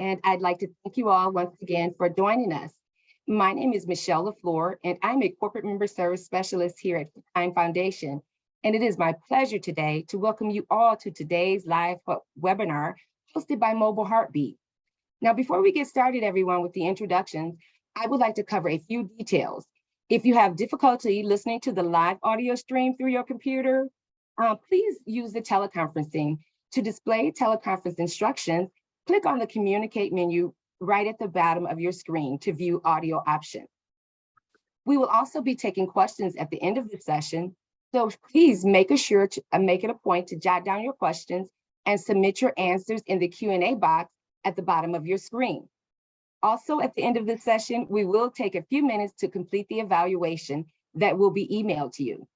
and I'd like to thank you all once again for joining us. My name is Michelle LaFleur, and I'm a Corporate Member Service Specialist here at the Time Foundation. And it is my pleasure today to welcome you all to today's live webinar hosted by Mobile Heartbeat. Now, before we get started, everyone, with the introductions, I would like to cover a few details. If you have difficulty listening to the live audio stream through your computer, please use the teleconferencing. To display teleconference instructions, click on the Communicate menu right at the bottom of your screen to view audio options. We will also be taking questions at the end of the session, so please make it a point to jot down your questions and submit your answers in the Q&A box at the bottom of your screen. Also, at the end of the session, we will take a few minutes to complete the evaluation that will be emailed to you.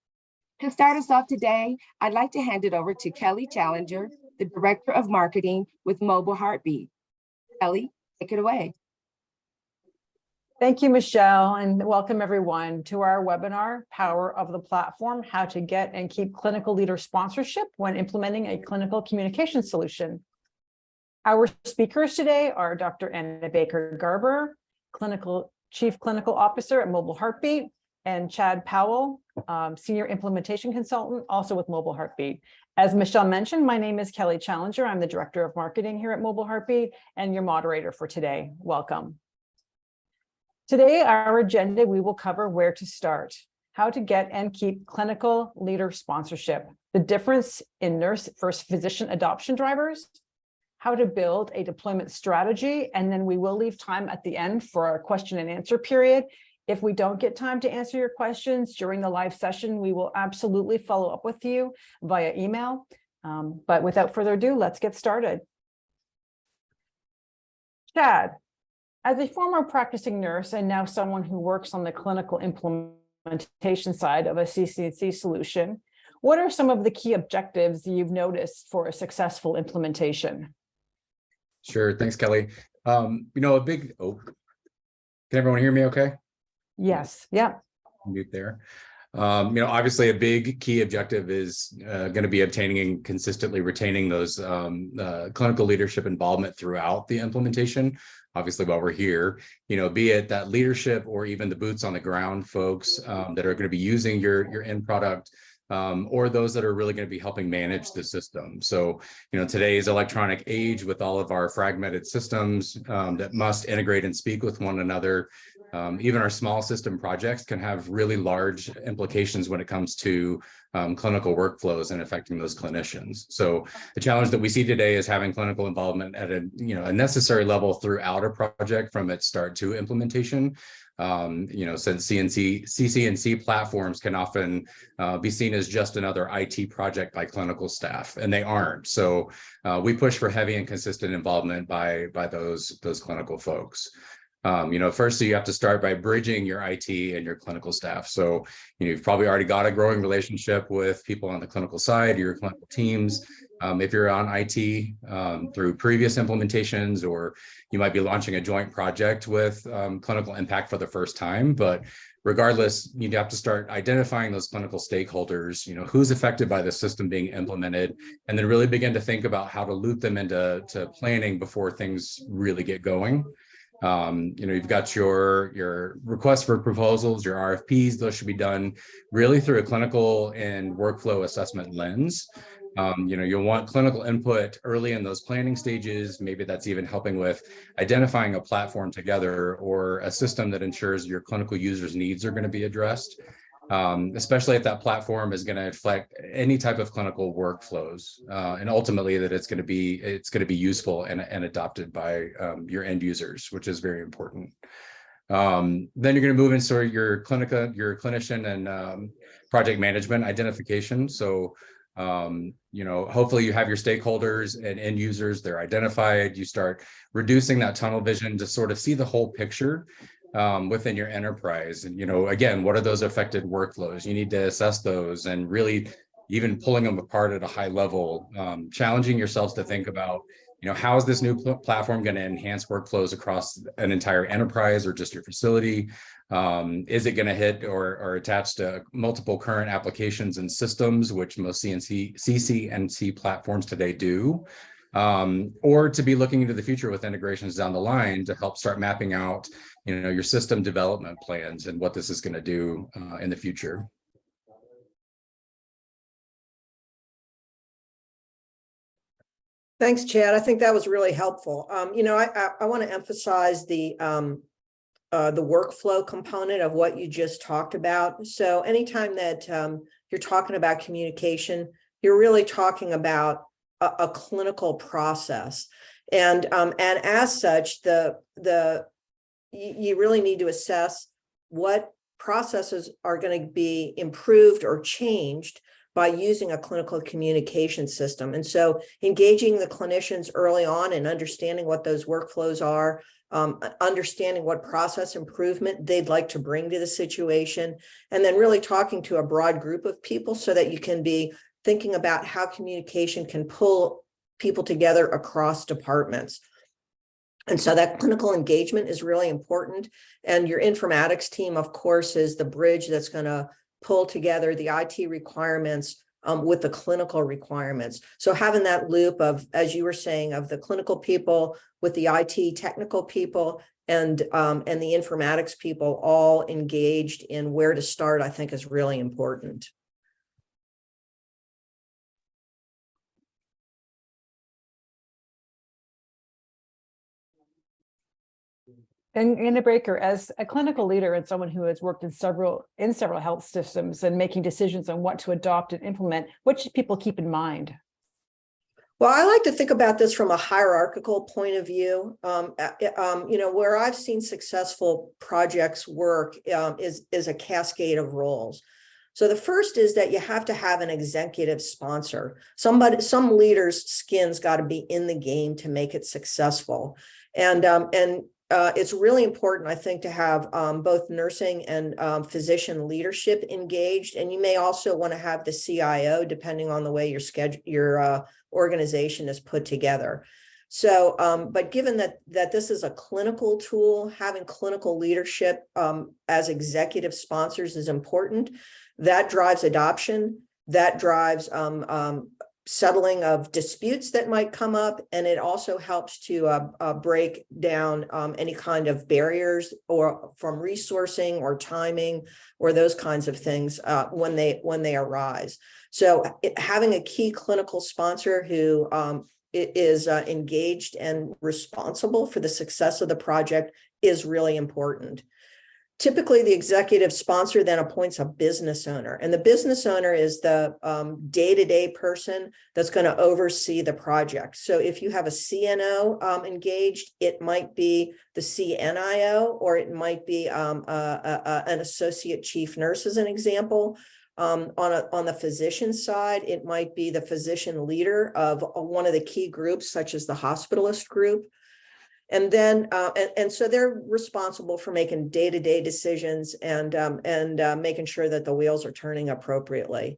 To start us off today, I'd like to hand it over to Kelly Challenger, the Director of Marketing with Mobile Heartbeat. Kelly, take it away. Thank you, Michelle, and welcome everyone to our webinar, Power of the Platform, How to Get and Keep Clinical Leader Sponsorship When Implementing a Clinical Communication Solution. Our speakers today are Dr. Anna Baker-Garber, Chief Clinical Officer at Mobile Heartbeat, and Chad Powell, Senior Implementation Consultant, also with Mobile Heartbeat. As Michelle mentioned, my name is Kelly Challenger. I'm the Director of Marketing here at Mobile Heartbeat and your moderator for today. Welcome. Today, our agenda, we will cover where to start, how to get and keep clinical leader sponsorship, the difference in nurse versus physician adoption drivers, how to build a deployment strategy, and then we will leave time at the end for our question and answer period. If we don't get time to answer your questions during the live session, we will absolutely follow up with you via email. But without further ado, let's get started. Chad, as a former practicing nurse and now someone who works on the clinical implementation side of a CC&C solution, what are some of the key objectives you've noticed for a successful implementation? Sure, thanks, Kelly. Can everyone hear me okay? Yes, yeah. Mute there. Obviously a big key objective is going to be obtaining and consistently retaining those clinical leadership involvement throughout the implementation. Obviously, while we're here, be it that leadership or even the boots on the ground folks that are going to be using your end product, or those that are really going to be helping manage the system. So, today's electronic age with all of our fragmented systems that must integrate and speak with one another, even our small system projects can have really large implications when it comes to clinical workflows and affecting those clinicians. So the challenge that we see today is having clinical involvement at a necessary level throughout a project from its start to implementation. Since CC&C platforms can often be seen as just another IT project by clinical staff, and they aren't. So we push for heavy and consistent involvement by those clinical folks. First, so you have to start by bridging your IT and your clinical staff. So, you've probably already got a growing relationship with people on the clinical side, your clinical teams. If you're on IT through previous implementations, or you might be launching a joint project with Clinical Impact for the first time. But regardless, you'd have to start identifying those clinical stakeholders, who's affected by the system being implemented, and then really begin to think about how to loop them into planning before things really get going. You've got your requests for proposals, your RFPs. Those should be done really through a clinical and workflow assessment lens. You'll want clinical input early in those planning stages. Maybe that's even helping with identifying a platform together or a system that ensures your clinical users' needs are going to be addressed. Especially if that platform is going to reflect any type of clinical workflows, and ultimately that it's going to be useful and adopted by your end users, which is very important. Then you're going to move into your clinician and project management identification. So hopefully you have your stakeholders and end users, they're identified. You start reducing that tunnel vision to sort of see the whole picture within your enterprise. And, again, what are those affected workflows? You need to assess those and really even pulling them apart at a high level, challenging yourselves to think about, how is this new platform going to enhance workflows across an entire enterprise or just your facility? Is it going to hit or attach to multiple current applications and systems, which most CC&C platforms today do? or to be looking into the future with integrations down the line to help start mapping out, your system development plans and what this is going to do in the future. Thanks, Chad. I think that was really helpful. I want to emphasize the workflow component of what you just talked about. So anytime that you're talking about communication, you're really talking about a clinical process, and as such, you really need to assess what processes are going to be improved or changed by using a clinical communication system. And so engaging the clinicians early on and understanding what those workflows are, understanding what process improvement they'd like to bring to the situation, and then really talking to a broad group of people so that you can be thinking about how communication can pull people together across departments. And so that clinical engagement is really important. And your informatics team, of course, is the bridge that's going to pull together the IT requirements with the clinical requirements. So having that loop of, as you were saying, of the clinical people with the IT technical people and the informatics people all engaged in where to start, I think is really important. And Anna Baker, as a clinical leader and someone who has worked in several health systems and making decisions on what to adopt and implement, what should people keep in mind? Well, I like to think about this from a hierarchical point of view. Where I've seen successful projects work is a cascade of roles. So the first is that you have to have an executive sponsor. Some leader's skin's got to be in the game to make it successful. And it's really important, I think, to have both nursing and physician leadership engaged. And you may also want to have the CIO, depending on the way your organization is put together. So, but given that this is a clinical tool, having clinical leadership as executive sponsors is important. That drives adoption. That drives settling of disputes that might come up, and it also helps to break down any kind of barriers or from resourcing or timing or those kinds of things when they arise. So having a key clinical sponsor who is engaged and responsible for the success of the project is really important. Typically, the executive sponsor then appoints a business owner, and the business owner is the day-to-day person that's going to oversee the project. So if you have a CNO engaged, it might be the CNIO, or it might be an associate chief nurse, as an example. On the physician side, it might be the physician leader of one of the key groups, such as the hospitalist group. And then, and so they're responsible for making day-to-day decisions and making sure that the wheels are turning appropriately.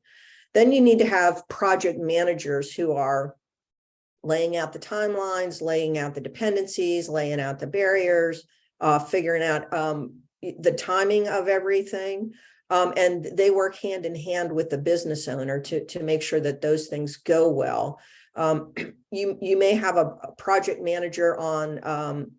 Then you need to have project managers who are laying out the timelines, laying out the dependencies, laying out the barriers, figuring out the timing of everything. And they work hand in hand with the business owner to make sure that those things go well. You may have a project manager on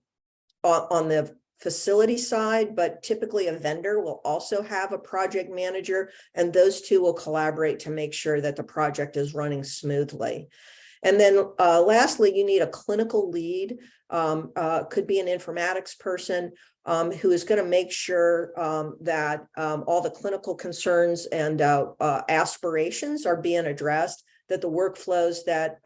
the facility side, but typically a vendor will also have a project manager, and those two will collaborate to make sure that the project is running smoothly. And then lastly, you need a clinical lead, could be an informatics person who is going to make sure that all the clinical concerns and aspirations are being addressed, that the workflows that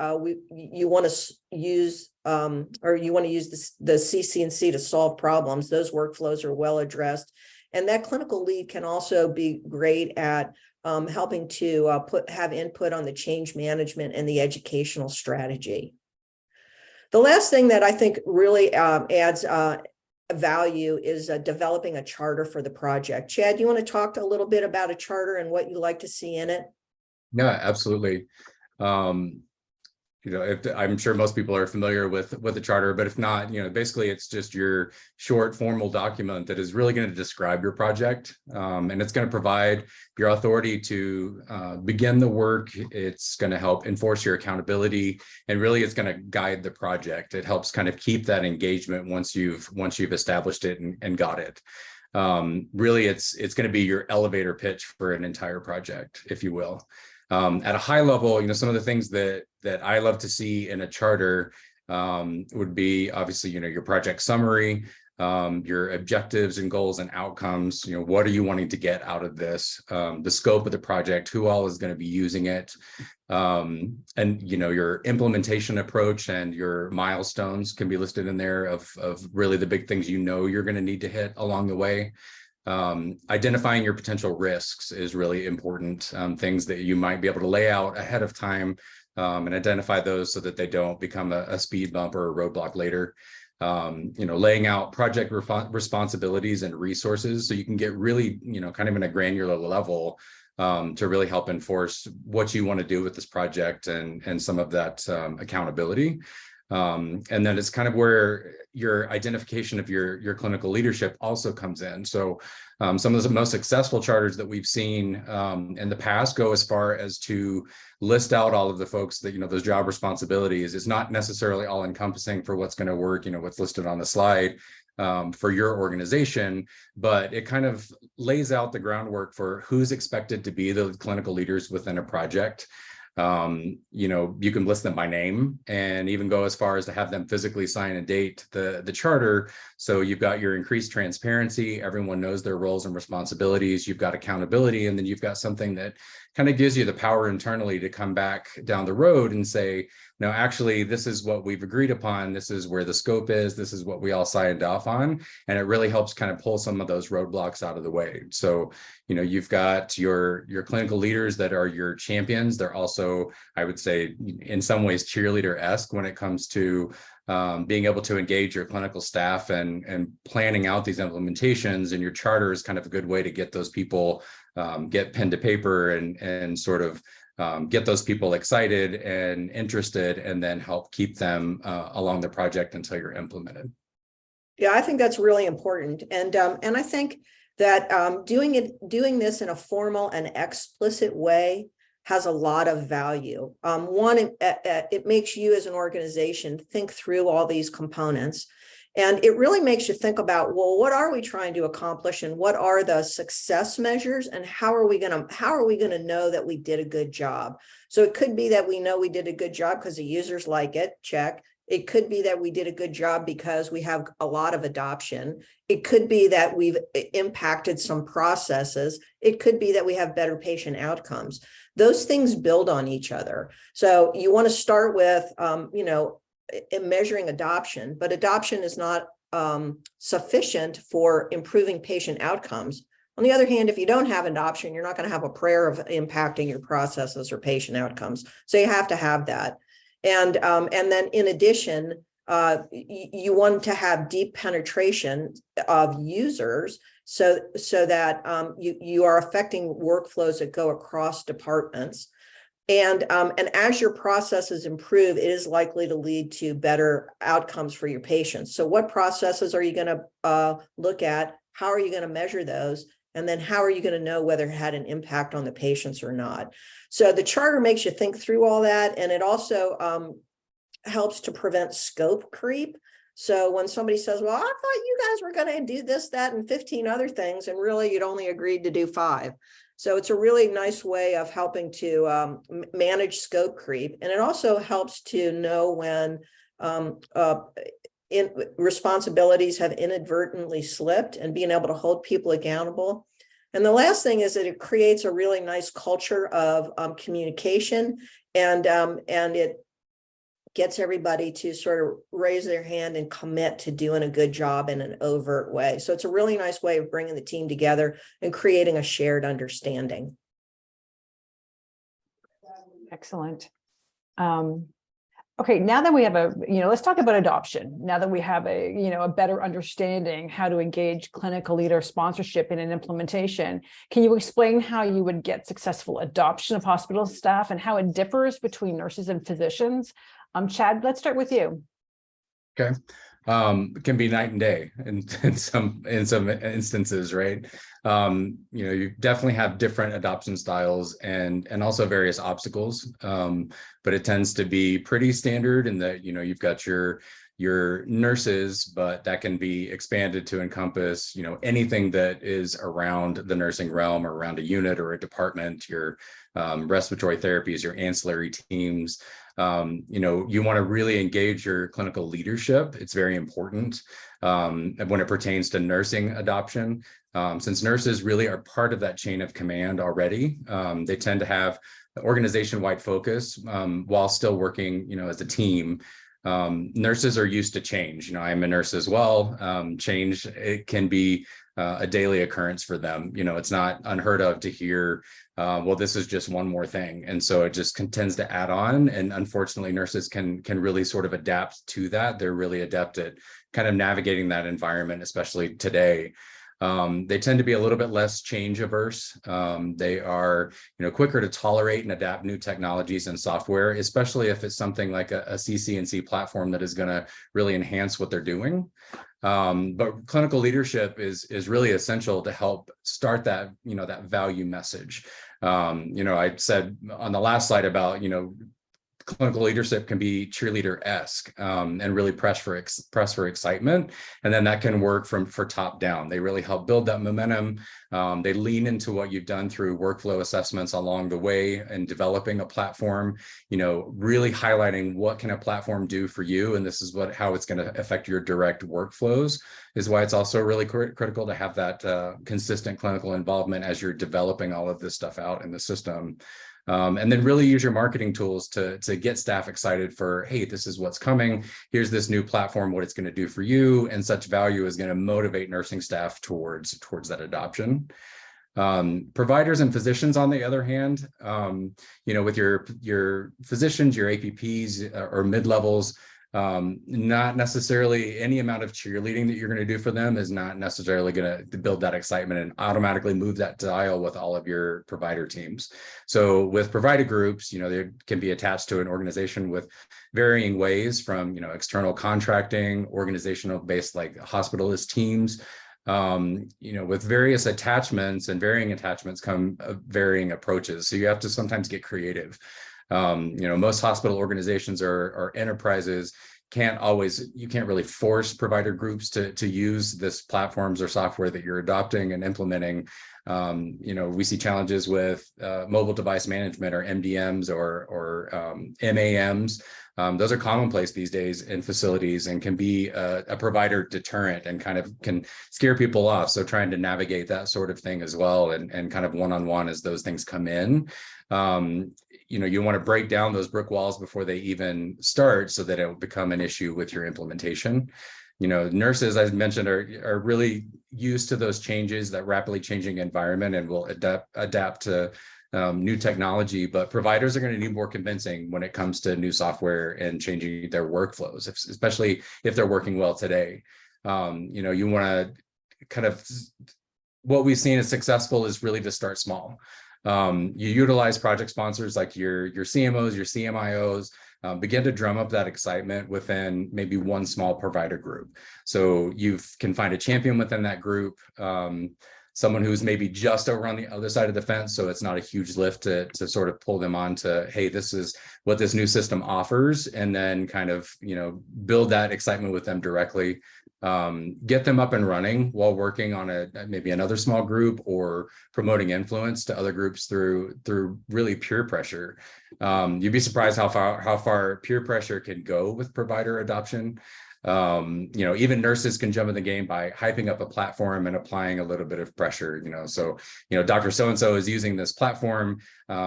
you want to use or you want to use the CC&C to solve problems, those workflows are well addressed. And that clinical lead can also be great at helping to have input on the change management and the educational strategy. The last thing that I think really adds value is developing a charter for the project. Chad, you want to talk a little bit about a charter and what you like to see in it? Yeah, absolutely. I'm sure most people are familiar with the charter, but if not, basically it's just your short formal document that is really going to describe your project. And it's going to provide your authority to begin the work. It's going to help enforce your accountability, and really it's going to guide the project. It helps kind of keep that engagement once you've established it and got it. Really, it's going to be your elevator pitch for an entire project, if you will. At a high level, some of the things that I love to see in a charter would be obviously, your project summary, your objectives and goals and outcomes. What are you wanting to get out of this? The scope of the project, who all is going to be using it, and your implementation approach and your milestones can be listed in there of really the big things you're going to need to hit along the way. Identifying your potential risks is really important. Things that you might be able to lay out ahead of time and identify those so that they don't become a speed bump or a roadblock later. Laying out project responsibilities and resources so you can get really, kind of in a granular level to really help enforce what you want to do with this project and some of that accountability. And then it's kind of where your identification of your clinical leadership also comes in. So some of the most successful charters that we've seen in the past go as far as to list out all of the folks that, those job responsibilities. It's not necessarily all encompassing for what's going to work, what's listed on the slide for your organization, but it kind of lays out the groundwork for who's expected to be the clinical leaders within a project. You can list them by name and even go as far as to have them physically sign and date the charter. So you've got your increased transparency. Everyone knows their roles and responsibilities. You've got accountability, and then you've got something that kind of gives you the power internally to come back down the road and say, no, actually, this is what we've agreed upon. This is where the scope is. This is what we all signed off on. And it really helps kind of pull some of those roadblocks out of the way. So, you've got your clinical leaders that are your champions. They're also, I would say, in some ways, cheerleader-esque when it comes to being able to engage your clinical staff and planning out these implementations. And your charter is kind of a good way to get those people, get pen to paper and sort of get those people excited and interested, and then help keep them along the project until you're implemented. Yeah, I think that's really important. And I think that doing this in a formal and explicit way has a lot of value. One, it makes you as an organization think through all these components. And it really makes you think about, well, what are we trying to accomplish, and what are the success measures, and how are we going to know that we did a good job? So it could be that we know we did a good job because the users like it, check. It could be that we did a good job because we have a lot of adoption. It could be that we've impacted some processes. It could be that we have better patient outcomes. Those things build on each other. So you want to start with, measuring adoption, but adoption is not sufficient for improving patient outcomes. On the other hand, if you don't have adoption, you're not going to have a prayer of impacting your processes or patient outcomes. So you have to have that. And then in addition, you want to have deep penetration of users so that you are affecting workflows that go across departments. And as your processes improve, it is likely to lead to better outcomes for your patients. So what processes are you going to look at? How are you going to measure those? And then how are you going to know whether it had an impact on the patients or not? So the charter makes you think through all that. And it also helps to prevent scope creep. So when somebody says, well, I thought you guys were going to do this, that, and 15 other things, and really you'd only agreed to do 5. So it's a really nice way of helping to manage scope creep. And it also helps to know when responsibilities have inadvertently slipped and being able to hold people accountable. And the last thing is that it creates a really nice culture of communication, and it gets everybody to sort of raise their hand and commit to doing a good job in an overt way. So it's a really nice way of bringing the team together and creating a shared understanding. Excellent. Okay, now that we have let's talk about adoption. Now that we have a better understanding how to engage clinical leader sponsorship in an implementation, can you explain how you would get successful adoption of hospital staff and how it differs between nurses and physicians? Chad, let's start with you. Okay. It can be night and day in some instances, right? You definitely have different adoption styles and also various obstacles. But it tends to be pretty standard in that, you've got your nurses, but that can be expanded to encompass, anything that is around the nursing realm or around a unit or a department, your respiratory therapies, your ancillary teams. You want to really engage your clinical leadership. It's very important when it pertains to nursing adoption, since nurses really are part of that chain of command already. They tend to have organization-wide focus while still working, as a team. Nurses are used to change. I'm a nurse as well. Change, it can be a daily occurrence for them. It's not unheard of to hear, well, this is just one more thing. And so it just tends to add on. And unfortunately, nurses can really sort of adapt to that. They're really adept at kind of navigating that environment, especially today. They tend to be a little bit less change averse. They are, quicker to tolerate and adapt new technologies and software, especially if it's something like a CCNC platform that is going to really enhance what they're doing. But clinical leadership is really essential to help start that, that value message. I said on the last slide about, clinical leadership can be cheerleader-esque and really press for excitement, and then that can work for top down. They really help build that momentum. They lean into what you've done through workflow assessments along the way and developing a platform, really highlighting what can a platform do for you, and this is how it's going to affect your direct workflows, is why it's also really critical to have that consistent clinical involvement as you're developing all of this stuff out in the system. And then really use your marketing tools to get staff excited for, hey, this is what's coming. Here's this new platform, what it's going to do for you. And such value is going to motivate nursing staff towards that adoption. Providers and physicians, on the other hand, with your physicians, your APPs or mid-levels, not necessarily any amount of cheerleading that you're going to do for them is not necessarily going to build that excitement and automatically move that dial with all of your provider teams. So with provider groups, they can be attached to an organization with varying ways, from, external contracting, organizational based like hospitalist teams, with various attachments, and varying attachments come varying approaches. So you have to sometimes get creative. Most hospital organizations or enterprises you can't really force provider groups to use this platforms or software that you're adopting and implementing. We see challenges with mobile device management, or MDMs or MAMs. Those are commonplace these days in facilities and can be a provider deterrent and kind of can scare people off. So trying to navigate that sort of thing as well, and kind of one-on-one as those things come in. You want to break down those brick walls before they even start, so that it will become an issue with your implementation. Nurses, as mentioned, are really used to those changes, that rapidly changing environment, and will adapt to new technology. But providers are going to need more convincing when it comes to new software and changing their workflows, especially if they're working well today. You want to kind of, what we've seen as successful is really to start small. You utilize project sponsors like your CMOs, your CMIOs, begin to drum up that excitement within maybe one small provider group. So you can find a champion within that group, someone who's maybe just over on the other side of the fence. So it's not a huge lift to sort of pull them on to, hey, this is what this new system offers. And then kind of, build that excitement with them directly. Get them up and running while working on maybe another small group, or promoting influence to other groups through really peer pressure. You'd be surprised how far peer pressure can go with provider adoption. Even nurses can jump in the game by hyping up a platform and applying a little bit of pressure. So Dr. So-and-so is using this platform.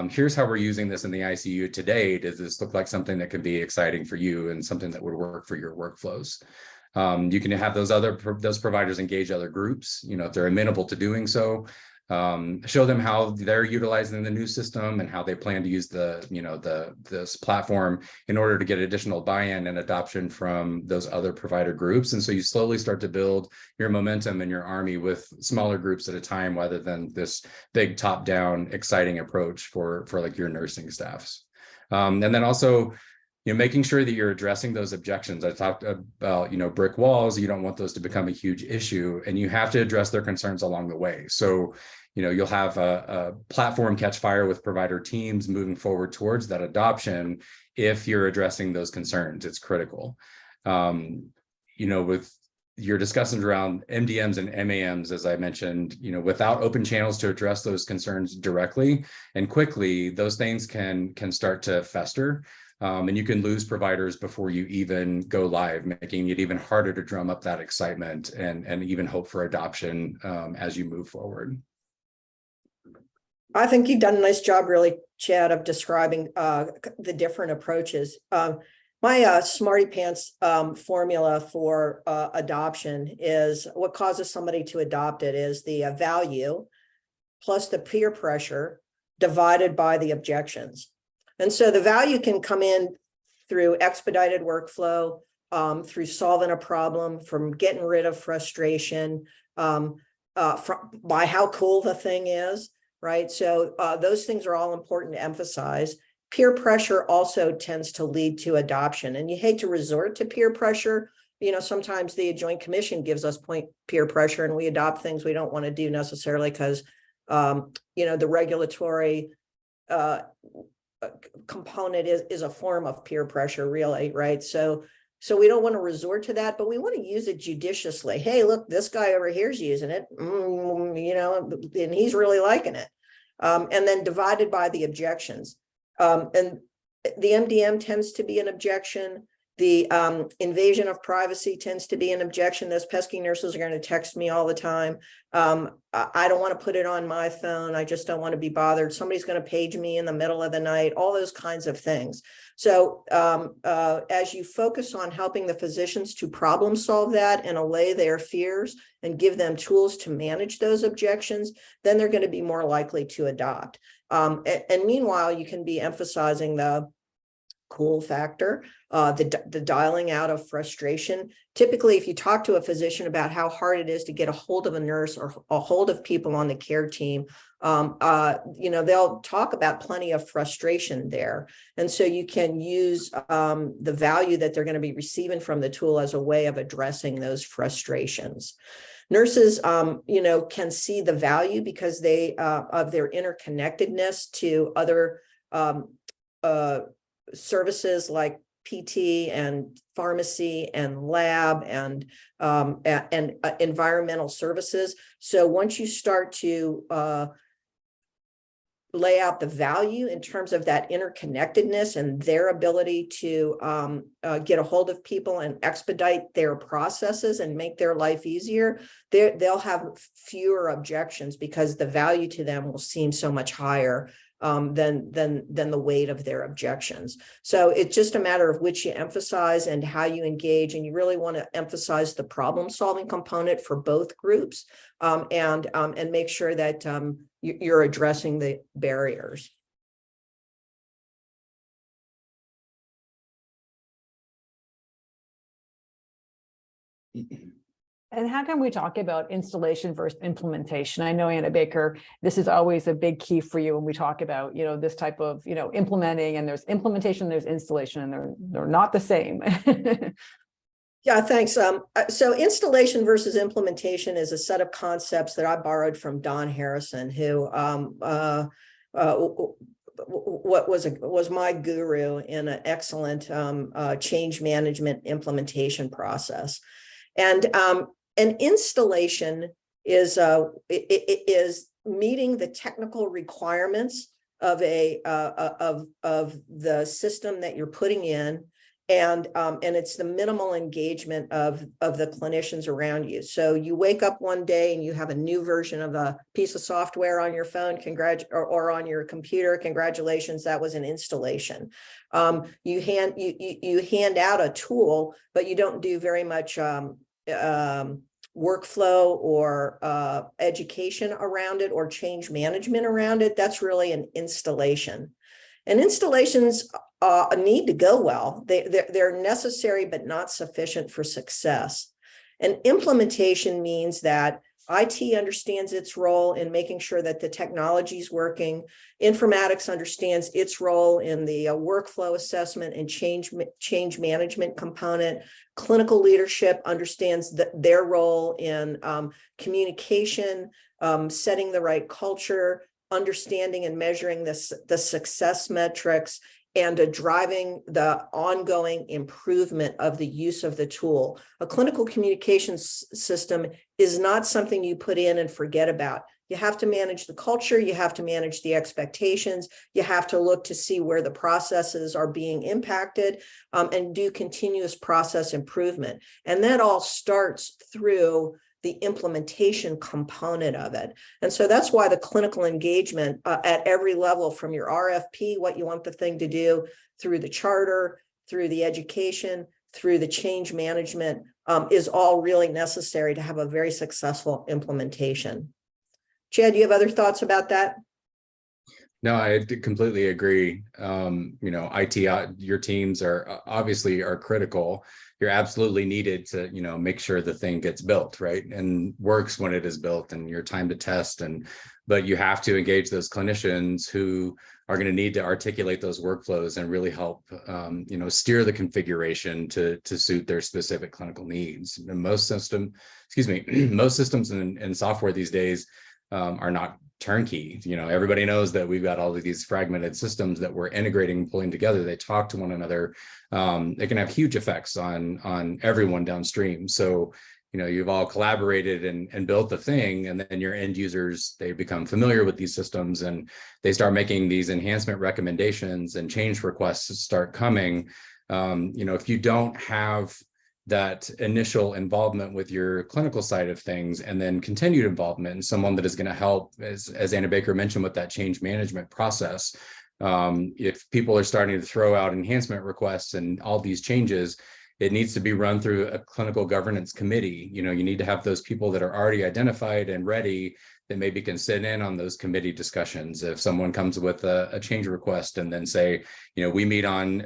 Here's how we're using this in the ICU today. Does this look like something that could be exciting for you and something that would work for your workflows? You can have those providers engage other groups, if they're amenable to doing so. show them how they're utilizing the new system and how they plan to use this platform in order to get additional buy-in and adoption from those other provider groups. And so you slowly start to build your momentum and your army with smaller groups at a time, rather than this big top-down exciting approach for like your nursing staffs. And then also, making sure that you're addressing those objections. I talked about, brick walls. You don't want those to become a huge issue, and you have to address their concerns along the way. So, you'll have a platform catch fire with provider teams moving forward towards that adoption. If you're addressing those concerns, it's critical. With your discussions around MDMs and MAMs, as I mentioned, without open channels to address those concerns directly and quickly, those things can start to fester. And you can lose providers before you even go live, making it even harder to drum up that excitement and even hope for adoption as you move forward. I think you've done a nice job, really, Chad, of describing the different approaches. My Smarty Pants formula for adoption is what causes somebody to adopt it is the value plus the peer pressure divided by the objections. And so the value can come in through expedited workflow, through solving a problem, from getting rid of frustration, by how cool the thing is, right? So those things are all important to emphasize. Peer pressure also tends to lead to adoption, and you hate to resort to peer pressure. Sometimes the Joint Commission gives us peer pressure, and we adopt things we don't want to do necessarily because, the regulatory component is a form of peer pressure, really, right? So we don't want to resort to that, but we want to use it judiciously. Hey, look, this guy over here is using it, and he's really liking it. And then divided by the objections. And the MDM tends to be an objection. The invasion of privacy tends to be an objection. Those pesky nurses are going to text me all the time. I don't want to put it on my phone. I just don't want to be bothered. Somebody's going to page me in the middle of the night, all those kinds of things. So as you focus on helping the physicians to problem solve that and allay their fears and give them tools to manage those objections, then they're going to be more likely to adopt. And meanwhile, you can be emphasizing the cool factor, the dialing out of frustration. Typically, if you talk to a physician about how hard it is to get a hold of a nurse or a hold of people on the care team, they'll talk about plenty of frustration there. And so you can use the value that they're going to be receiving from the tool as a way of addressing those frustrations. Nurses, can see the value because they of their interconnectedness to other services like PT and pharmacy and lab and environmental services. So once you start to lay out the value in terms of that interconnectedness and their ability to get a hold of people and expedite their processes and make their life easier, they'll have fewer objections because the value to them will seem so much higher than the weight of their objections. So it's just a matter of which you emphasize and how you engage, and you really want to emphasize the problem-solving component for both groups, and make sure that you're addressing the barriers. And how can we talk about installation versus implementation? I know, Anna Baker, this is always a big key for you when we talk about, this type of, implementing, and there's implementation, there's installation, and they're not the same. Yeah, thanks. So installation versus implementation is a set of concepts that I borrowed from Don Harrison, who was my guru in an excellent change management implementation process. And an installation is meeting the technical requirements of of the system that you're putting in, and it's the minimal engagement of the clinicians around you. So you wake up one day and you have a new version of a piece of software on your phone, or on your computer. Congratulations, that was an installation. You hand out a tool, but you don't do very much workflow or education around it or change management around it, that's really an installation. And installations need to go well. They're necessary, but not sufficient for success. And implementation means that IT understands its role in making sure that the technology is working. Informatics understands its role in the workflow assessment and change management component. Clinical leadership understands their role in communication, setting the right culture, understanding and measuring the success metrics, and driving the ongoing improvement of the use of the tool. A clinical communications system is not something you put in and forget about. You have to manage the culture, you have to manage the expectations, you have to look to see where the processes are being impacted, and do continuous process improvement. And that all starts through the implementation component of it. And so that's why the clinical engagement at every level, from your RFP, what you want the thing to do, through the charter, through the education, through the change management, is all really necessary to have a very successful implementation. Chad, do you have other thoughts about that? No, I completely agree. IT, your teams are obviously critical. You're absolutely needed to, make sure the thing gets built, right? And works when it is built, and your time to test. But you have to engage those clinicians who are going to need to articulate those workflows and really help, steer the configuration to suit their specific clinical needs. And most systems and software these days are not turnkey. Everybody knows that we've got all of these fragmented systems that we're integrating and pulling together. They talk to one another. It can have huge effects on everyone downstream. So, you've all collaborated and built the thing, and then your end users, they become familiar with these systems and they start making these enhancement recommendations, and change requests start coming. If you don't have that initial involvement with your clinical side of things, and then continued involvement in someone that is going to help, as Anna Baker mentioned, with that change management process. If people are starting to throw out enhancement requests and all these changes, it needs to be run through a clinical governance committee. You need to have those people that are already identified and ready, that maybe can sit in on those committee discussions. If someone comes with a change request, and then say, we meet on,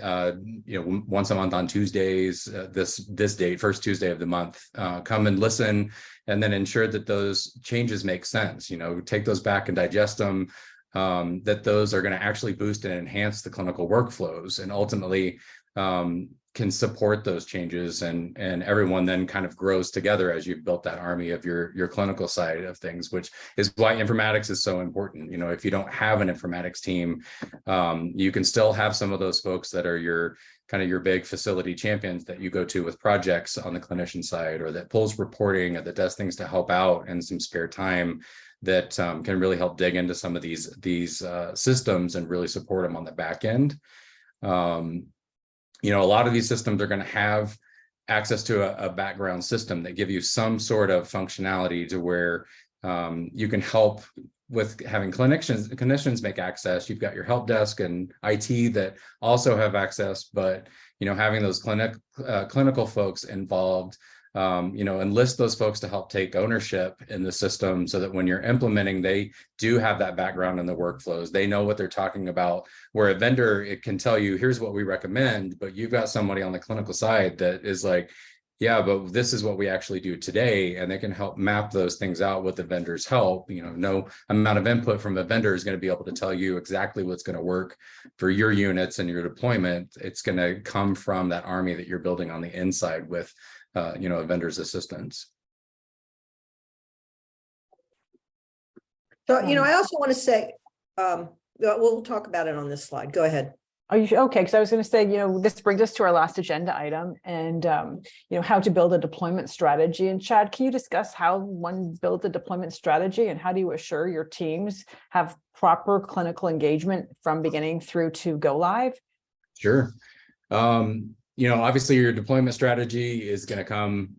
once a month on Tuesdays, this date, first Tuesday of the month, come and listen, and then ensure that those changes make sense. Take those back and digest them, that those are going to actually boost and enhance the clinical workflows, and ultimately can support those changes, and everyone then kind of grows together as you've built that army of your clinical side of things, which is why informatics is so important. If you don't have an informatics team, you can still have some of those folks that are your big facility champions that you go to with projects on the clinician side, or that pulls reporting, or that does things to help out in some spare time, that can really help dig into some of these systems and really support them on the back end. A lot of these systems are going to have access to a background system that give you some sort of functionality to where you can help with having clinicians make access. You've got your help desk and IT that also have access, but having those clinical folks involved, enlist those folks to help take ownership in the system, so that when you're implementing, they do have that background in the workflows. They know what they're talking about, where a vendor, it can tell you, here's what we recommend, but you've got somebody on the clinical side that is like, yeah, but this is what we actually do today. And they can help map those things out with the vendor's help. No amount of input from a vendor is going to be able to tell you exactly what's going to work for your units and your deployment. It's going to come from that army that you're building on the inside with a vendor's assistance. So, I also want to say, we'll talk about it on this slide. Go ahead. Are you okay? Because I was going to say, this brings us to our last agenda item, and how to build a deployment strategy. And Chad, can you discuss how one builds a deployment strategy, and how do you assure your teams have proper clinical engagement from beginning through to go live? Sure. Obviously your deployment strategy is going to come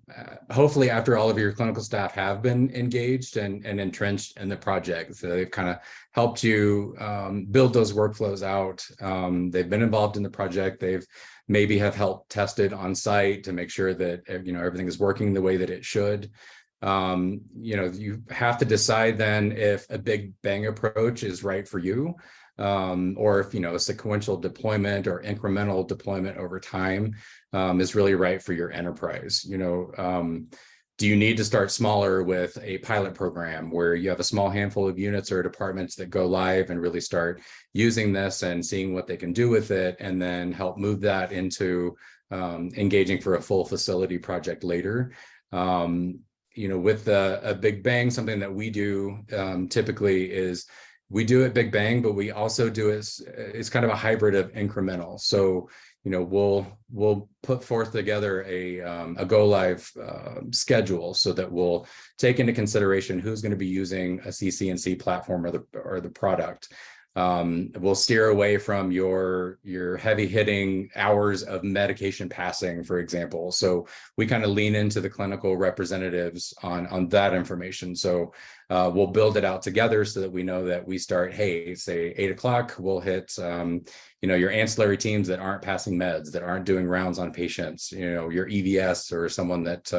hopefully after all of your clinical staff have been engaged and entrenched in the project. So they've kind of helped you build those workflows out. They've been involved in the project. They've maybe have helped test it on site to make sure that everything is working the way that it should. You have to decide then if a big bang approach is right for you, or if, a sequential deployment or incremental deployment over time is really right for your enterprise. Do you need to start smaller with a pilot program where you have a small handful of units or departments that go live and really start using this and seeing what they can do with it, and then help move that into engaging for a full facility project later? With a big bang, something that we do typically is we do it big bang, but we also do it's kind of a hybrid of incremental. So we'll put forth together a go live schedule so that we'll take into consideration who's going to be using a CCNC platform or the product. We'll steer away from your heavy hitting hours of medication passing, for example. So we kind of lean into the clinical representatives on that information. So we'll build it out together so that we know that we start, hey, say 8 o'clock, we'll hit, your ancillary teams that aren't passing meds, that aren't doing rounds on patients, your EVS or someone that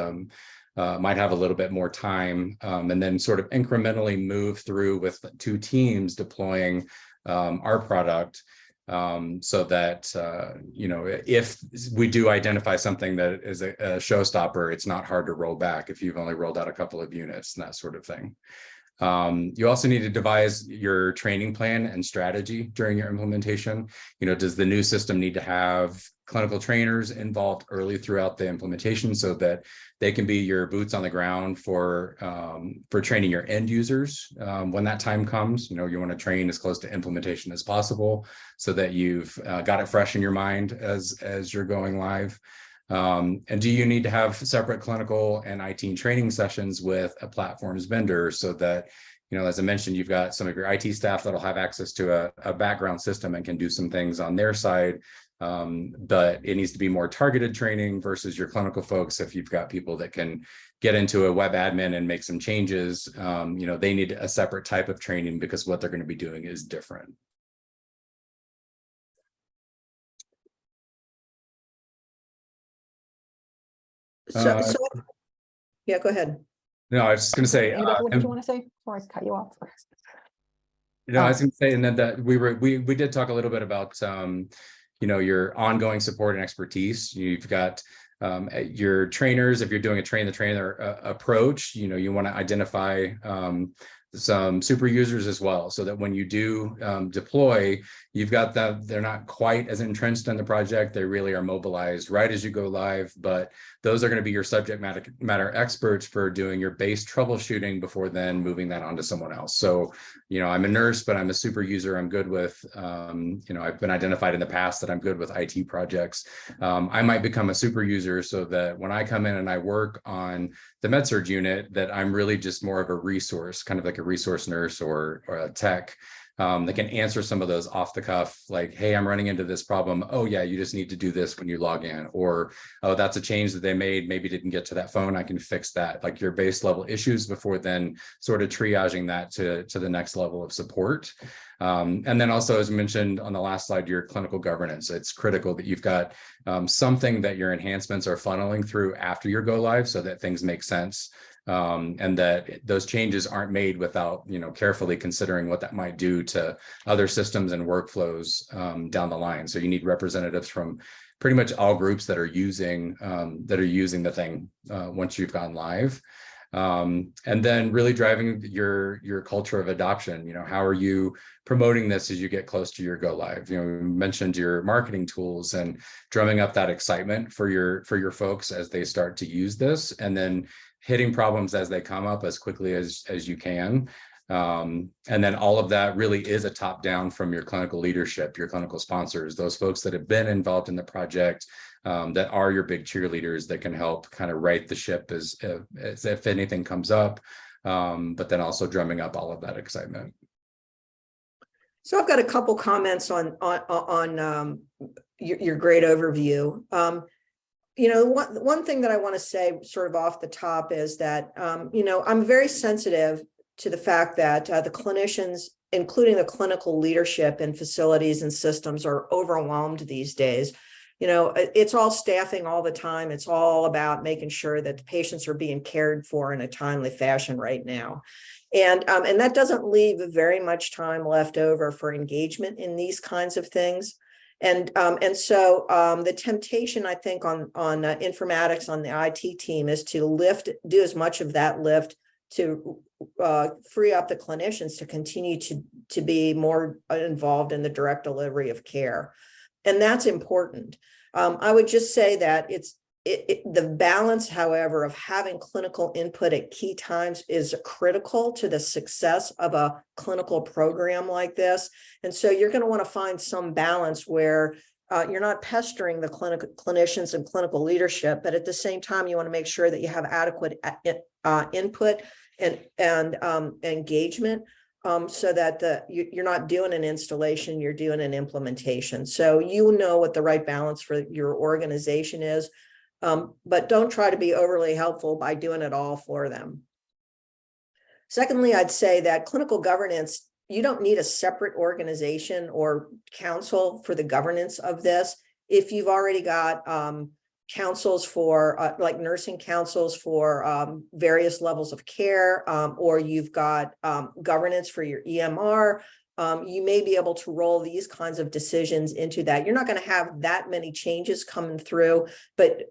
might have a little bit more time, and then sort of incrementally move through with 2 teams deploying our product, so that, if we do identify something that is a showstopper, it's not hard to roll back if you've only rolled out a couple of units and that sort of thing. You also need to devise your training plan and strategy during your implementation. Does the new system need to have clinical trainers involved early throughout the implementation so that they can be your boots on the ground for training your end users when that time comes? You want to train as close to implementation as possible so that you've got it fresh in your mind as you're going live. And do you need to have separate clinical and IT training sessions with a platforms vendor so that, as I mentioned, you've got some of your IT staff that'll have access to a background system and can do some things on their side. But it needs to be more targeted training versus your clinical folks. If you've got people that can get into a web admin and make some changes, they need a separate type of training because what they're going to be doing is different. So yeah, go ahead. No, I was just going to say, Anybody, what did you want to say before I cut you off? I was going to say, and then that we did talk a little bit about, your ongoing support and expertise. You've got your trainers. If you're doing a train the trainer approach, you want to identify some super users as well, so that when you do deploy, you've got that they're not quite as entrenched in the project. They really are mobilized right as you go live, but those are going to be your subject matter experts for doing your base troubleshooting before then moving that on to someone else. So, I'm a nurse, but I'm a super user. I'm good with, I've been identified in the past that I'm good with IT projects. I might become a super user so that when I come in and I work on the MedSurg unit, that I'm really just more of a resource, kind of like a resource nurse or a tech. That can answer some of those off the cuff, like, hey, I'm running into this problem. Oh yeah, you just need to do this when you log in. Or, oh, that's a change that they made, maybe didn't get to that phone, I can fix that. Like your base level issues before then sort of triaging that to the next level of support. And then also, as mentioned on the last slide, your clinical governance. It's critical that you've got something that your enhancements are funneling through after your go live so that things make sense. And that those changes aren't made without, carefully considering what that might do to other systems and workflows down the line. So you need representatives from pretty much all groups that are using the thing once you've gone live. And then really driving your culture of adoption. How are you promoting this as you get close to your go live? We mentioned your marketing tools and drumming up that excitement for your folks as they start to use this, and then hitting problems as they come up as quickly as you can. And then all of that really is a top down from your clinical leadership, your clinical sponsors, those folks that have been involved in the project, that are your big cheerleaders that can help kind of right the ship as if anything comes up, but then also drumming up all of that excitement. So I've got a couple comments on your great overview. One thing that I want to say sort of off the top is that, I'm very sensitive to the fact that the clinicians, including the clinical leadership in facilities and systems, are overwhelmed these days. it's all staffing all the time. It's all about making sure that the patients are being cared for in a timely fashion right now. And that doesn't leave very much time left over for engagement in these kinds of things. And so the temptation, I think, on informatics, on the IT team, is to do as much of that lift to free up the clinicians to continue to be more involved in the direct delivery of care. And that's important. I would just say that the balance, however, of having clinical input at key times is critical to the success of a clinical program like this. And so you're going to want to find some balance where you're not pestering the clinicians and clinical leadership, but at the same time, you want to make sure that you have adequate input and engagement. So that you're not doing an installation, you're doing an implementation. So you know what the right balance for your organization is, but don't try to be overly helpful by doing it all for them. Secondly, I'd say that clinical governance, you don't need a separate organization or council for the governance of this. If you've already got councils for like nursing councils for various levels of care, or you've got governance for your EMR, you may be able to roll these kinds of decisions into that. You're not going to have that many changes coming through, but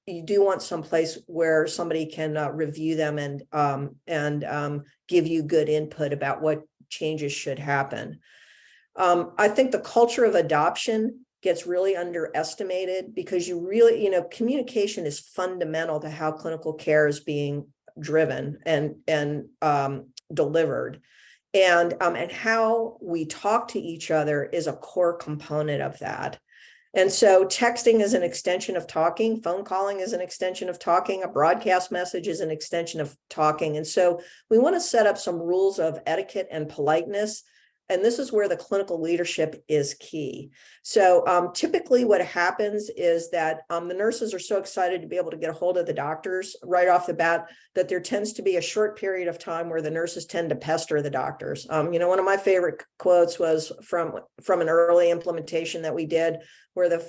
you do want some place where somebody can review them and give you good input about what changes should happen. I think the culture of adoption gets really underestimated because you really, communication is fundamental to how clinical care is being driven and delivered. And how we talk to each other is a core component of that. And so texting is an extension of talking, phone calling is an extension of talking, a broadcast message is an extension of talking. And so we want to set up some rules of etiquette and politeness. And this is where the clinical leadership is key. So typically what happens is that the nurses are so excited to be able to get a hold of the doctors right off the bat that there tends to be a short period of time where the nurses tend to pester the doctors. One of my favorite quotes was from an early implementation that we did where the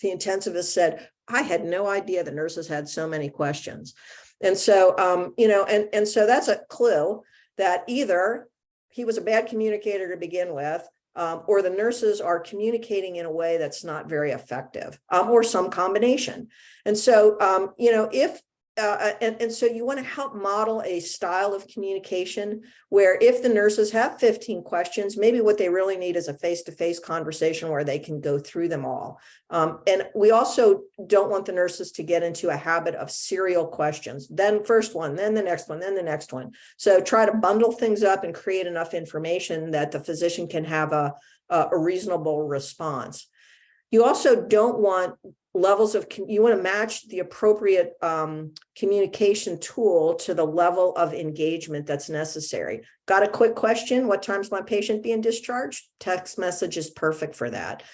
intensivist said, "I had no idea the nurses had so many questions." And so, and so that's a clue that either he was a bad communicator to begin with, or the nurses are communicating in a way that's not very effective, or some combination. And so, so you want to help model a style of communication where if the nurses have 15 questions, maybe what they really need is a face-to-face conversation where they can go through them all. And we also don't want the nurses to get into a habit of serial questions, then first one, then the next one, then the next one. So try to bundle things up and create enough information that the physician can have a reasonable response. You also don't want levels of, you want to match the appropriate communication tool to the level of engagement that's necessary. Got a quick question? What time's my patient being discharged? Text message is perfect for that.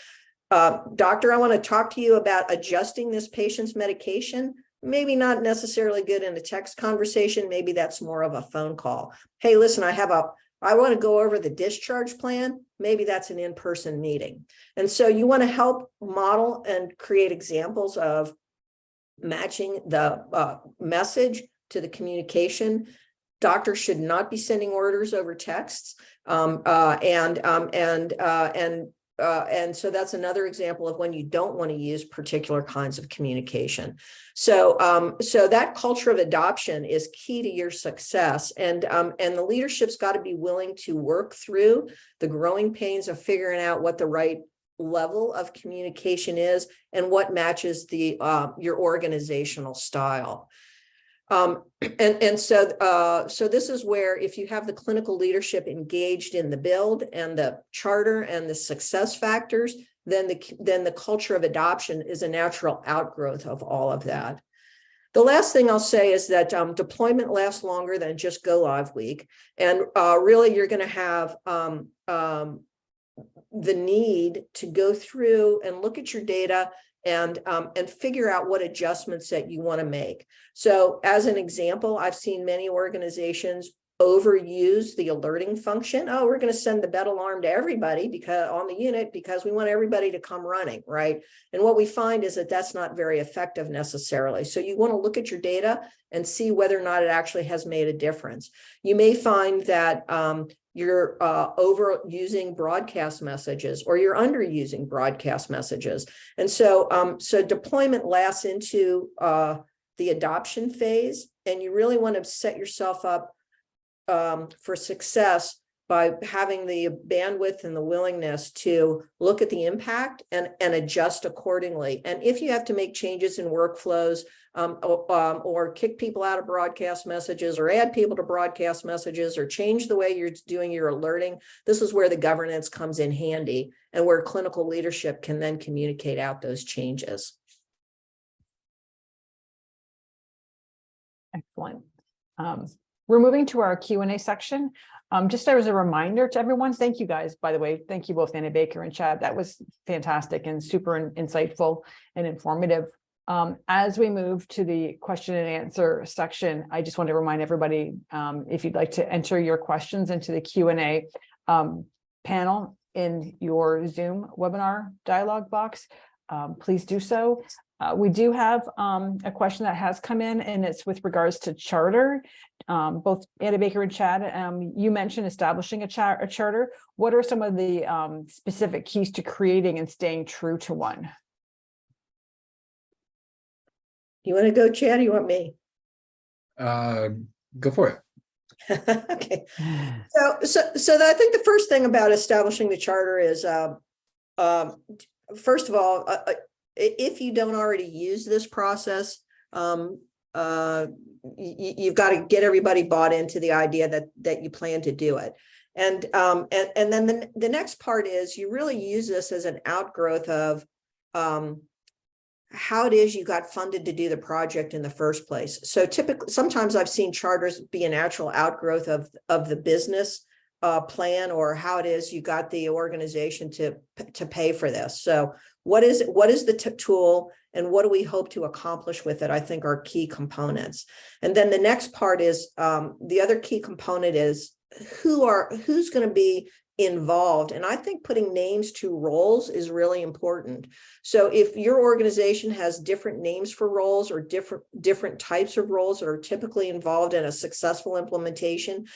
Doctor, I want to talk to you about adjusting this patient's medication. Maybe not necessarily good in a text conversation. Maybe that's more of a phone call. Hey, listen, I want to go over the discharge plan. Maybe that's an in-person meeting. And so you want to help model and create examples of matching the message to the communication. Doctors should not be sending orders over texts. And so that's another example of when you don't want to use particular kinds of communication. So that culture of adoption is key to your success. And the leadership's got to be willing to work through the growing pains of figuring out what the right level of communication is and what matches your organizational style. So this is where if you have the clinical leadership engaged in the build and the charter and the success factors, then the culture of adoption is a natural outgrowth of all of that. The last thing I'll say is that deployment lasts longer than just go live week. And really you're going to have the need to go through and look at your data and figure out what adjustments that you want to make. So as an example, I've seen many organizations overuse the alerting function. Oh, we're going to send the bed alarm to everybody because on the unit because we want everybody to come running, right? And what we find is that that's not very effective necessarily. So you want to look at your data and see whether or not it actually has made a difference. You may find that you're overusing broadcast messages or you're underusing broadcast messages. And so, so deployment lasts into the adoption phase, and you really want to set yourself up for success by having the bandwidth and the willingness to look at the impact and adjust accordingly. And if you have to make changes in workflows or kick people out of broadcast messages or add people to broadcast messages or change the way you're doing your alerting, this is where the governance comes in handy and where clinical leadership can then communicate out those changes. Excellent. We're moving to our Q&A section. Just as a reminder to everyone, thank you guys, by the way, thank you both Anna Baker and Chad. That was fantastic and super insightful and informative. As we move to the question and answer section, I just want to remind everybody, if you'd like to enter your questions into the Q&A panel in your Zoom webinar dialog box, please do so. We do have a question that has come in, and it's with regards to charter. Both Anna Baker and Chad, you mentioned establishing a charter. What are some of the specific keys to creating and staying true to one? You want to go, Chad? Or you want me? Go for it. Okay. So I think the first thing about establishing the charter is, first of all, if you don't already use this process, you've got to get everybody bought into the idea that you plan to do it. And then the next part is you really use this as an outgrowth of how it is you got funded to do the project in the first place. So typically, sometimes I've seen charters be a natural outgrowth of the business plan, or how it is you got the organization to pay for this. So what is the tool and what do we hope to accomplish with it, I think are key components. And then the next part is the other key component is who's going to be involved. And I think putting names to roles is really important. So if your organization has different names for roles or different types of roles that are typically involved in a successful implementation,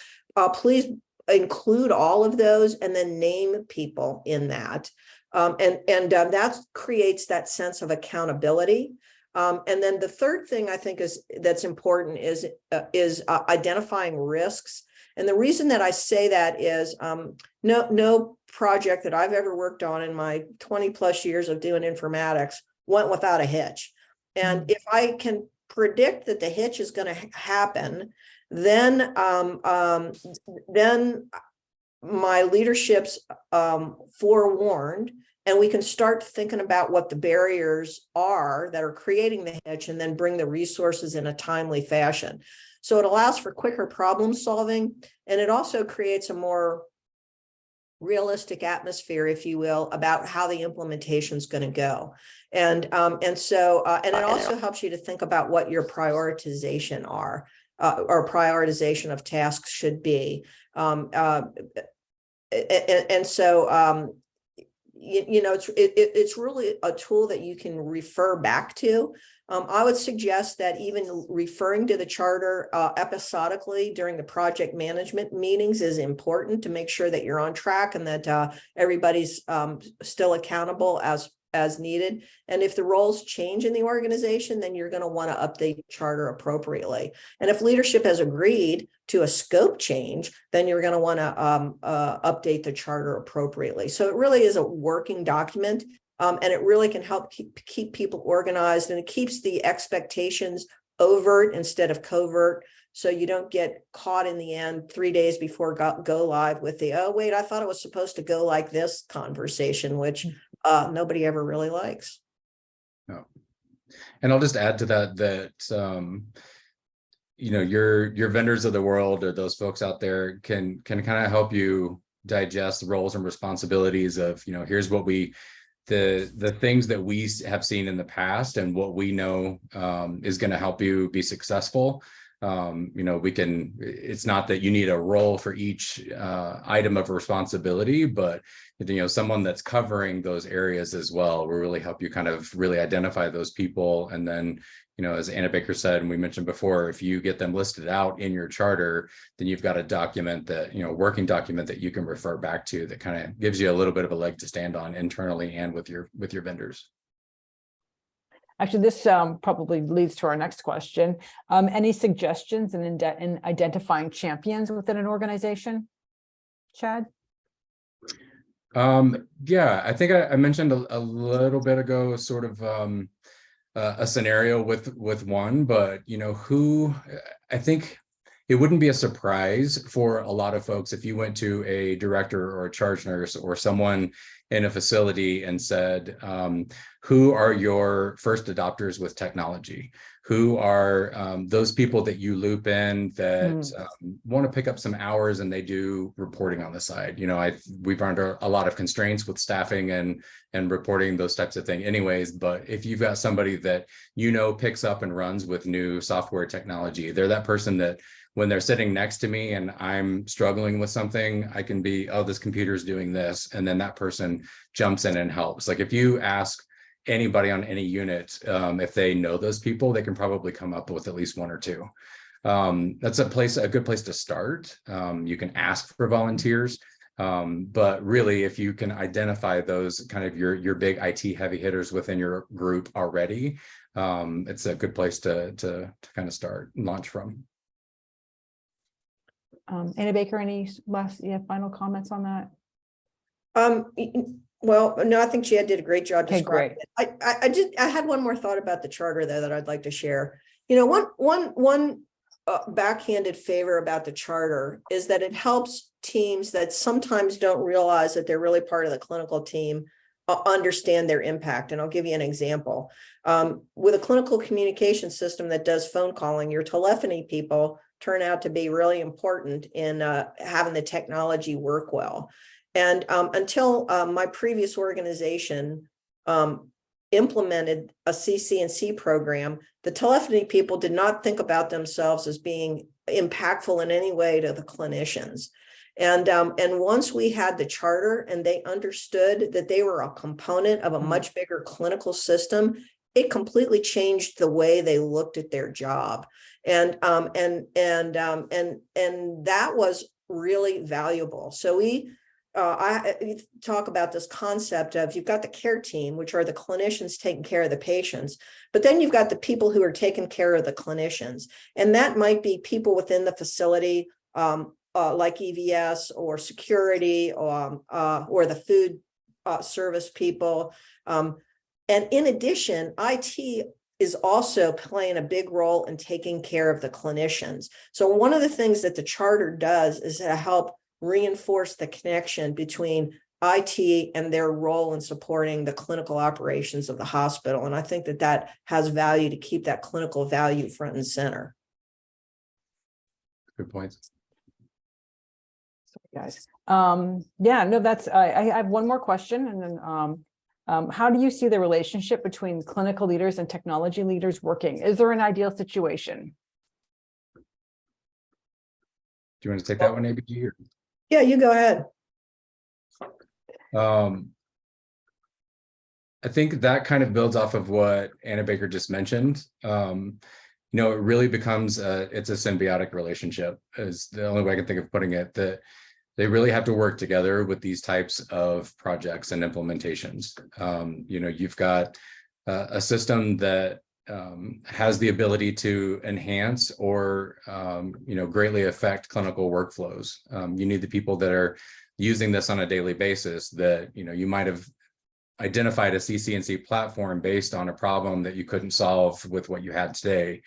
please include all of those and then name people in that. That creates that sense of accountability. And then the third thing I think that's important is identifying risks. And the reason that I say that is no project that I've ever worked on in my 20 plus years of doing informatics went without a hitch. And if I can predict that the hitch is going to happen, then my leadership's forewarned, and we can start thinking about what the barriers are that are creating the hitch and then bring the resources in a timely fashion. So it allows for quicker problem solving, and it also creates a more realistic atmosphere, if you will, about how the implementation is going to go. And it also helps you to think about what your prioritization are, or prioritization of tasks should be. It's really a tool that you can refer back to. I would suggest that even referring to the charter episodically during the project management meetings is important to make sure that you're on track and that everybody's still accountable as needed. And if the roles change in the organization, then you're going to want to update the charter appropriately. And if leadership has agreed to a scope change, then you're going to want to update the charter appropriately. So it really is a working document. And it really can help keep people organized, and it keeps the expectations overt instead of covert. So you don't get caught in the end 3 days before go live with the, oh, wait, I thought it was supposed to go like this conversation, which nobody ever really likes. No. And I'll just add to that, your vendors of the world or those folks out there can kind of help you digest the roles and responsibilities of, here's what the things that we have seen in the past and what we know is going to help you be successful. it's not that you need a role for each item of responsibility, but someone that's covering those areas as well will really help you kind of really identify those people. And then, as Anna Baker said, and we mentioned before, if you get them listed out in your charter, then you've got a document that, working document that you can refer back to that kind of gives you a little bit of a leg to stand on internally and with your vendors. Actually, this probably leads to our next question. Any suggestions in identifying champions within an organization? Chad? Yeah, I think I mentioned a little bit ago, sort of a scenario with one, but I think it wouldn't be a surprise for a lot of folks if you went to a director or a charge nurse or someone in a facility and said, who are your first adopters with technology? Who are those people that you loop in that want to pick up some hours and they do reporting on the side? We've under a lot of constraints with staffing and reporting, those types of things anyways. But if you've got somebody that picks up and runs with new software technology, they're that person that when they're sitting next to me and I'm struggling with something, I can be, oh, this computer's doing this. And then that person jumps in and helps. Like if you ask anybody on any unit, if they know those people, they can probably come up with at least one or two. That's a good place to start. You can ask for volunteers, but really, if you can identify those kind of your big IT heavy hitters within your group already, it's a good place to kind of start and launch from. Anna Baker, any final comments on that? Well, no, I think Chad did a great job Okay, describing it. I had one more thought about the charter though that I'd like to share. One backhanded favor about the charter is that it helps teams that sometimes don't realize that they're really part of the clinical team understand their impact. And I'll give you an example. With a clinical communication system that does phone calling, your telephony people turn out to be really important in having the technology work well. And until my previous organization implemented a CC&C program, the telephony people did not think about themselves as being impactful in any way to the clinicians. And once we had the charter and they understood that they were a component of a much bigger clinical system, it completely changed the way they looked at their job. And that was really valuable. So I talk about this concept of you've got the care team, which are the clinicians taking care of the patients, but then you've got the people who are taking care of the clinicians. And that might be people within the facility, like EVS or security or the food service people. And in addition, IT is also playing a big role in taking care of the clinicians. So one of the things that the charter does is to help reinforce the connection between IT and their role in supporting the clinical operations of the hospital. And I think that has value to keep that clinical value front and center. Good point. Sorry, guys. I have one more question, and then how do you see the relationship between clinical leaders and technology leaders working? Is there an ideal situation? Do you want to take that one, ABG? Yeah, you go ahead. I think that kind of builds off of what Anna Baker just mentioned. It really becomes it's a symbiotic relationship is the only way I can think of putting it, that they really have to work together with these types of projects and implementations. You've got a system that has the ability to enhance or greatly affect clinical workflows. You need the people that are using this on a daily basis that you might have identified a CC&C platform based on a problem that you couldn't solve with what you had today.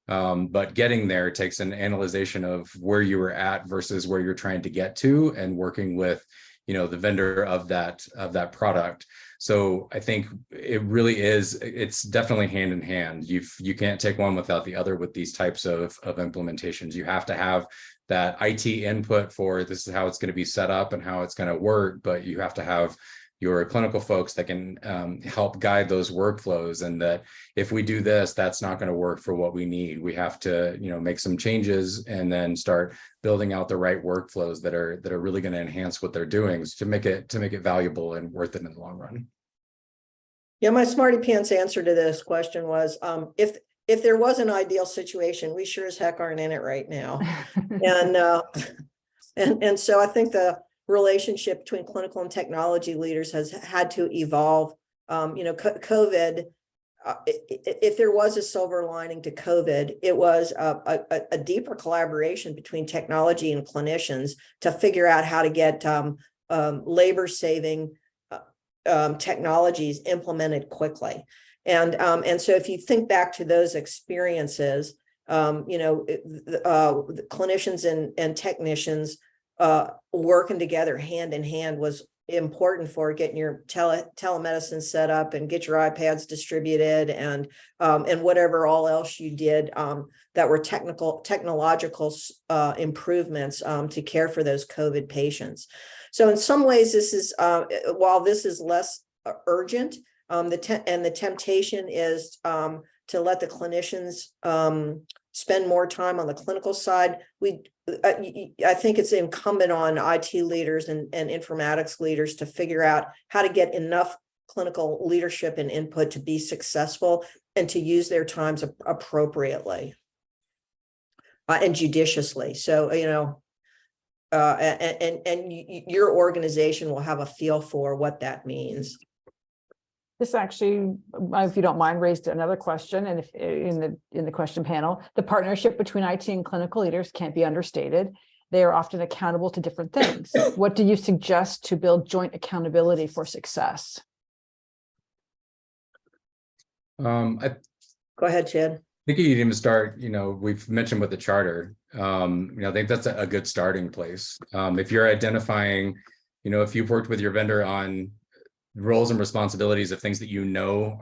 But getting there takes an analyzation of where you were at versus where you're trying to get to, and working with the vendor of that product. So I think it really is, it's definitely hand in hand. You can't take one without the other with these types of implementations. You have to have that IT input for this is how it's going to be set up and how it's going to work, but you have to have your clinical folks that can help guide those workflows, and that if we do this, that's not going to work for what we need. We have to, make some changes and then start building out the right workflows that are really going to enhance what they're doing to make it valuable and worth it in the long run. Yeah, my smarty pants answer to this question was, if there was an ideal situation, we sure as heck aren't in it right now. And so I think the relationship between clinical and technology leaders has had to evolve. COVID, if there was a silver lining to COVID, it was a deeper collaboration between technology and clinicians to figure out how to get labor-saving technologies implemented quickly. And so if you think back to those experiences, the clinicians and technicians working together hand in hand was important for getting your telemedicine set up and get your iPads distributed and whatever all else you did that were technological improvements to care for those COVID patients. So in some ways, this is while this is less urgent, the temptation is to let the clinicians spend more time on the clinical side. I think it's incumbent on IT leaders and informatics leaders to figure out how to get enough clinical leadership and input to be successful and to use their times appropriately and judiciously. So, and your organization will have a feel for what that means. This actually, if you don't mind, raised another question, and if in the question panel, the partnership between IT and clinical leaders can't be understated. They are often accountable to different things. What do you suggest to build joint accountability for success? Go ahead, Chad. I think you need to start, we've mentioned with the charter, I think that's a good starting place. If you're identifying, if you've worked with your vendor on roles and responsibilities of things that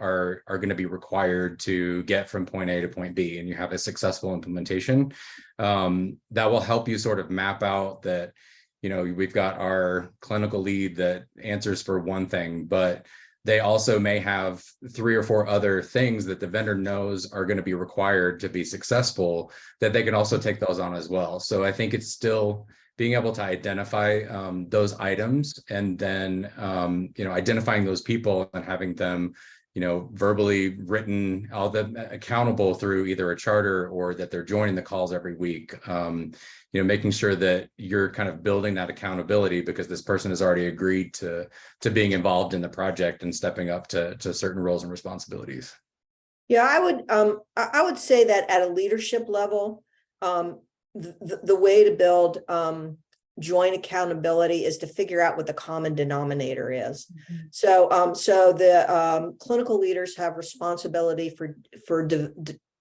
are going to be required to get from point A to point B, and you have a successful implementation, that will help you sort of map out that, we've got our clinical lead that answers for one thing, but they also may have 3 or 4 other things that the vendor knows are going to be required to be successful, that they can also take those on as well. So I think it's still being able to identify those items, and then identifying those people and having them verbally written, all them accountable through either a charter or that they're joining the calls every week. Making sure that you're kind of building that accountability because this person has already agreed to being involved in the project and stepping up to certain roles and responsibilities. Yeah, I would say that at a leadership level, the way to build joint accountability is to figure out what the common denominator is. Mm-hmm. So the clinical leaders have responsibility for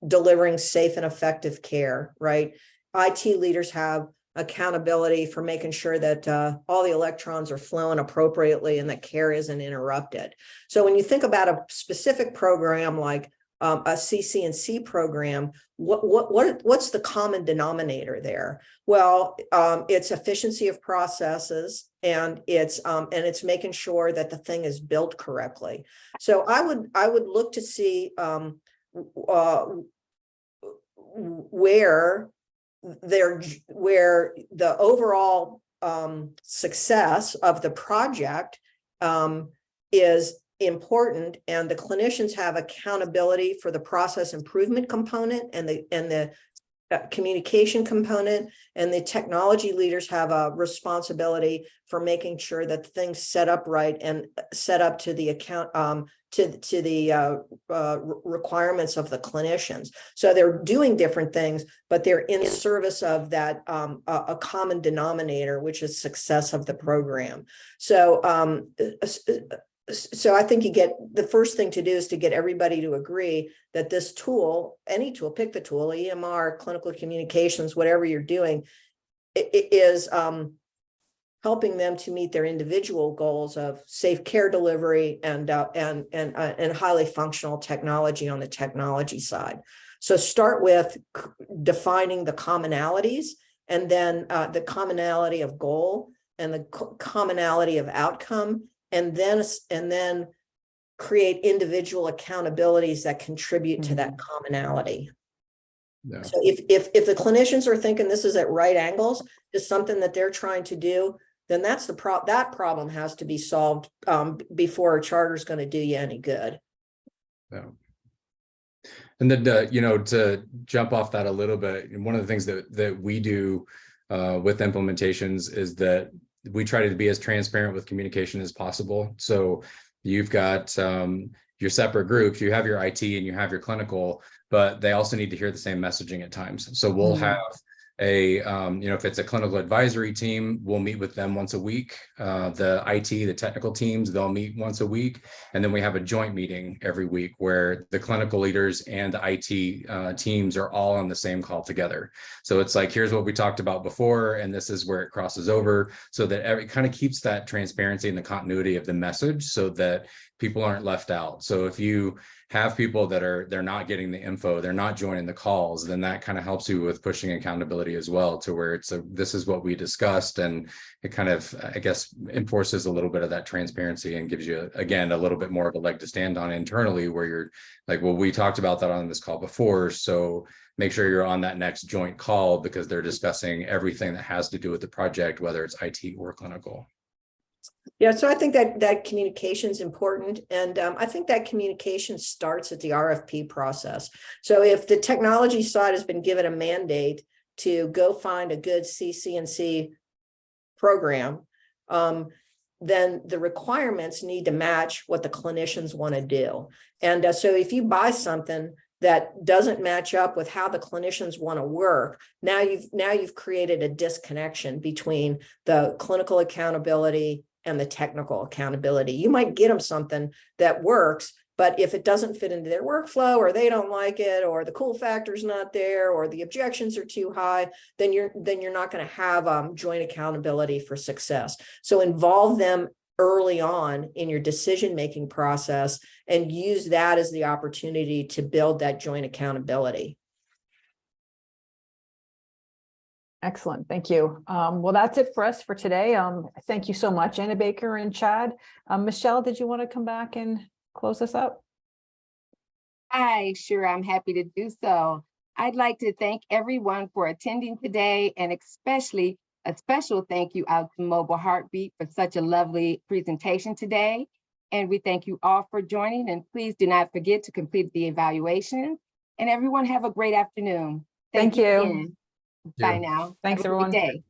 delivering safe and effective care, right? IT leaders have accountability for making sure that all the electrons are flowing appropriately and that care isn't interrupted. So when you think about a specific program like a CC&C program, what's the common denominator there? Well, it's efficiency of processes, and it's making sure that the thing is built correctly. So I would look to see where the overall success of the project is important, and the clinicians have accountability for the process improvement component and the communication component, and the technology leaders have a responsibility for making sure that things set up right and set up to the requirements of the clinicians. So they're doing different things, but they're in service of that a common denominator, which is success of the program. So I think the first thing to do is to get everybody to agree that this tool, any tool, pick the tool, EMR, clinical communications, whatever you're doing, it is helping them to meet their individual goals of safe care delivery and highly functional technology on the technology side. So start with defining the commonalities, and then the commonality of goal and the commonality of outcome, and then create individual accountabilities that contribute to that commonality. Yeah. So if the clinicians are thinking this is at right angles to something that they're trying to do, then that's that problem has to be solved before a charter is going to do you any good. Yeah. And then, to jump off that a little bit, one of the things that we do with implementations is that we try to be as transparent with communication as possible. So you've got your separate groups, you have your IT and you have your clinical, but they also need to hear the same messaging at times. So we'll have if it's a clinical advisory team, we'll meet with them once a week. The IT, the technical teams, they'll meet once a week. And then we have a joint meeting every week where the clinical leaders and the IT teams are all on the same call together. So it's like, here's what we talked about before, and this is where it crosses over, so that it kind of keeps that transparency and the continuity of the message so that people aren't left out. So if you have people that they're not getting the info, they're not joining the calls, then that kind of helps you with pushing accountability as well, to where this is what we discussed, and it kind of, I guess, enforces a little bit of that transparency and gives you, again, a little bit more of a leg to stand on internally, where you're like, well, we talked about that on this call before, so make sure you're on that next joint call, because they're discussing everything that has to do with the project, whether it's IT or clinical. Yeah, so I think that communication is important. And I think that communication starts at the RFP process. So if the technology side has been given a mandate to go find a good CCNC program, then the requirements need to match what the clinicians want to do. And so if you buy something that doesn't match up with how the clinicians want to work, now you've created a disconnection between the clinical accountability and the technical accountability. You might get them something that works, but if it doesn't fit into their workflow, or they don't like it, or the cool factor's not there, or the objections are too high, then you're not going to have joint accountability for success. So involve them early on in your decision-making process and use that as the opportunity to build that joint accountability. Excellent. Thank you. Well, that's it for us for today. Thank you so much, Anna Baker and Chad. Michelle, did you want to come back and close us up? Hi, sure, I'm happy to do so. I'd like to thank everyone for attending today, and especially a special thank you out to Mobile Heartbeat for such a lovely presentation today. And we thank you all for joining, and please do not forget to complete the evaluation. And everyone have a great afternoon. Thank you. Again. Bye now. Thanks, Have a great everyone. day.